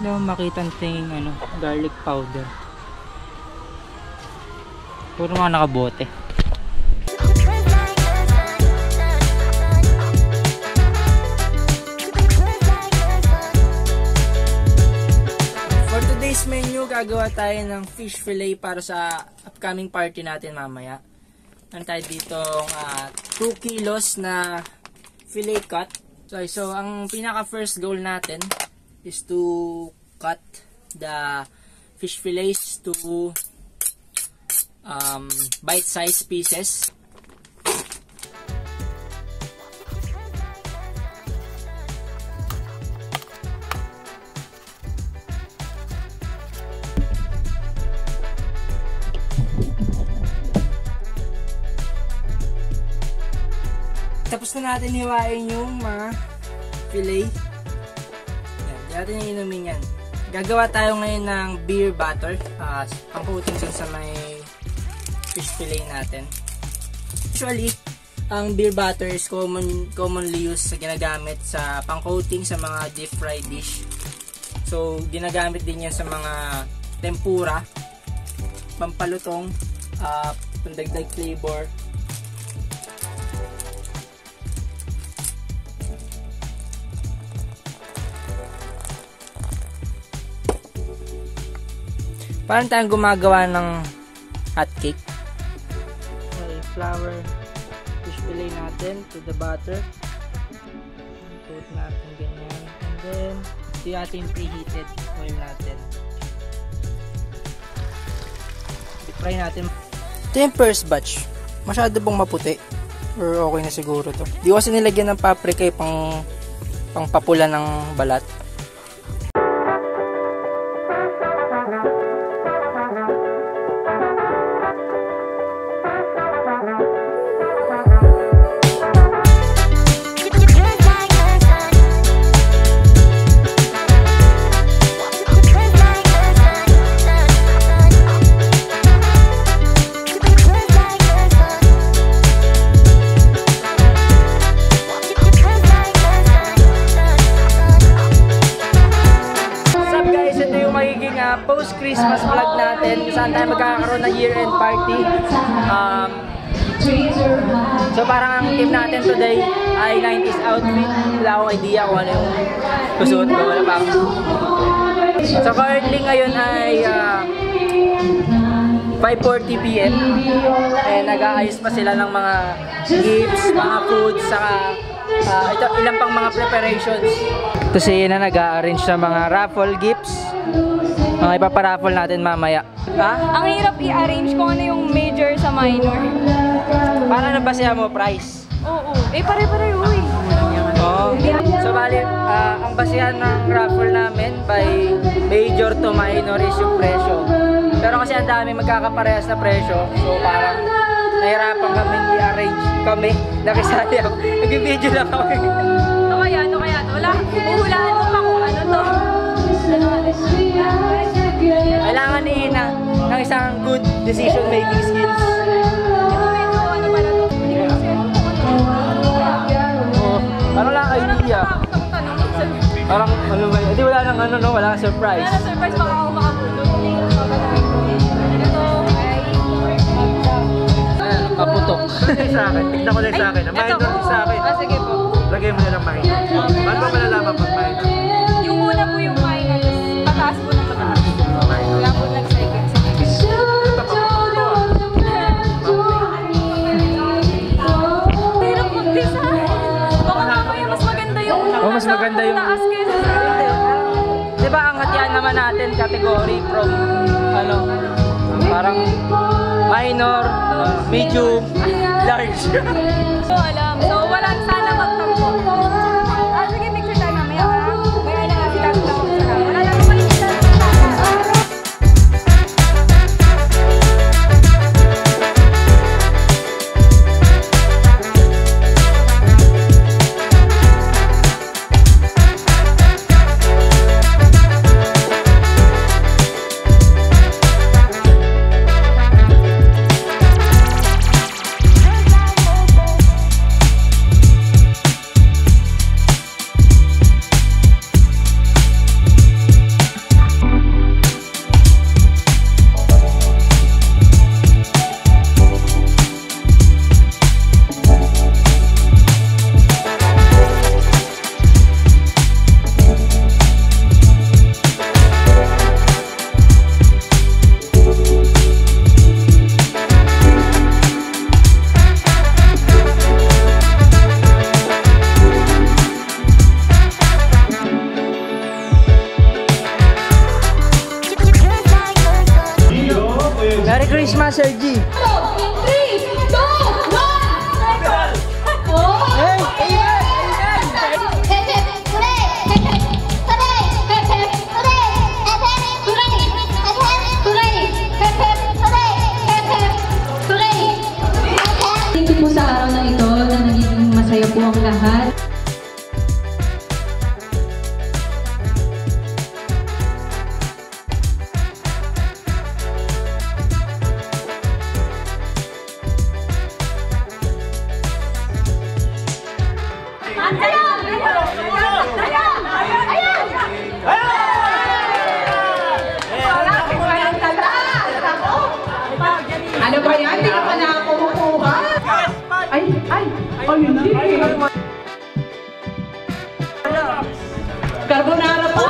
Hindi ako makita tingin garlic powder. Puro mga nakabote. For today's menu, gagawa tayo ng fish fillet para sa upcoming party natin mamaya. Ano tayo dito 2 kilos na fillet cut. So ang pinaka first goal natin is to cut the fish fillets to bite-sized pieces. Tapos na natin hiwain yung mga fillet. Yan, di natin inumin yan. Gagawa tayo ngayon ng beer batter. Pang-coating sa may fish fillet natin. Usually, ang beer butter is commonly used sa ginagamit sa pang-coating sa mga deep fried dish. So, ginagamit din yan sa mga tempura, pampalutong, pandagdag flavor. Parang tayong gumagawa ng hot cake. Okay, flour, fish fillet natin to the butter. Put natin ganyan. And then, ito yung ating preheated oil natin. I-fry natin. Ito yung first batch. Masyado bang maputi? Or okay na siguro to. Di ko kasi nilagyan ng paprika pang papula ng balat. Post-Christmas vlog natin kung saan tayo magkakaroon ng year-end party. So parang ang team natin today ay 90s outfit. Wala akong idea kung ano yung susuot ko. Wala pa ako. So currently ngayon ay 5:40 PM and nag-aayos pa sila ng mga gifts, mga foods, saka ito, ilang pang mga preparations. Ito si Ina nag-a-arrange ng mga raffle gifts. Mga ipaparaffle natin mamaya. Ha? Ang hirap i-arrange kung ano yung major sa minor. Para na ba siya mo price? Oo. Pare-pareho eh. Oo. So bali, ang basihan ng raffle namin by major to minor is yung presyo. Pero kasi ang dami magkakaparehas na presyo. So parang nahirapan kami i-arrange. Kami, nakisali ako. Nag-video lang ako. Ano kaya? Wala. Uhulaan mo pa kung ano to. Kailangan ni Ina ng isang good decision making skills. Ito medyo ano pala to? Hindi ko kasi Parang lang idea. Parang ano ba yun? Hindi wala nang wala nang surprise. Wala nang surprise, baka ako makapulot. Ito ay kaputok. Sa akin, tignan ko lang sa akin. Minor sa akin. Sige po. Lagay mo na lang minor. Ba't ba malalaman pag minor? Yung una po yung minor, pataas po ng pataas. Wala po nag-second. Hirap mag-design. Baka mamaya mas maganda yung mas maganda yung taas kaysa sa diba ang hatian naman natin category from parang minor, medium, large. So alam. So walang sana magtampo. Sige, picture tayo mamaya. May alam nga si Kaso lang ako sa wala lang naman yung Merry Christmas, Sir G! 3, 2, 1! Hey! Ayan! Thank you po sa araw na ito na naging masaya po ang lahat. Ano ba yan? Hindi ka pa nakakuha? Ay, hindi. Carbonara po.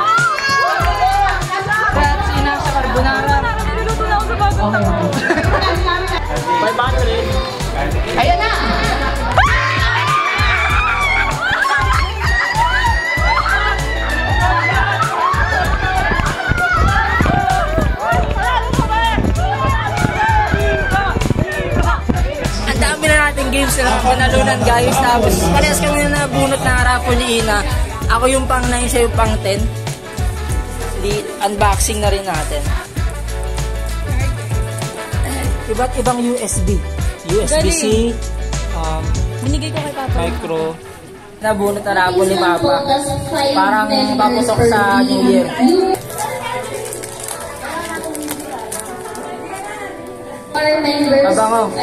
Congrats, Ina, sa carbonara. Niluluto na ako sa bagong taon. Ayan na! Ang dami na nating games na panalunan, guys. Tapos parehas kami na nabunot ng raffle ni Ina. Ako yung pang 9, siya yung pang 10. Unboxing na rin natin. Iba't ibang USB. USB-C, Binigay ko kay Papa. micro. Nabunot na raffle ni Papa. Parang papusok sa New Year. Mabango.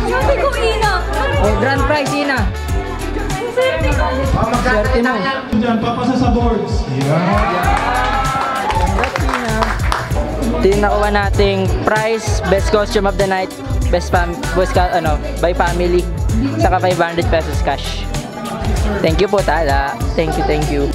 Sabi ko, Ina. Oh, grand prize, Ina. Swerte ko. Swerte mo. Diyan, papasa sa boards. Congrats, Ina. Ito yung nakuha nating prize, best costume of the night, best by family, saka 500 pesos cash. Thank you po, Tala. Thank you, thank you.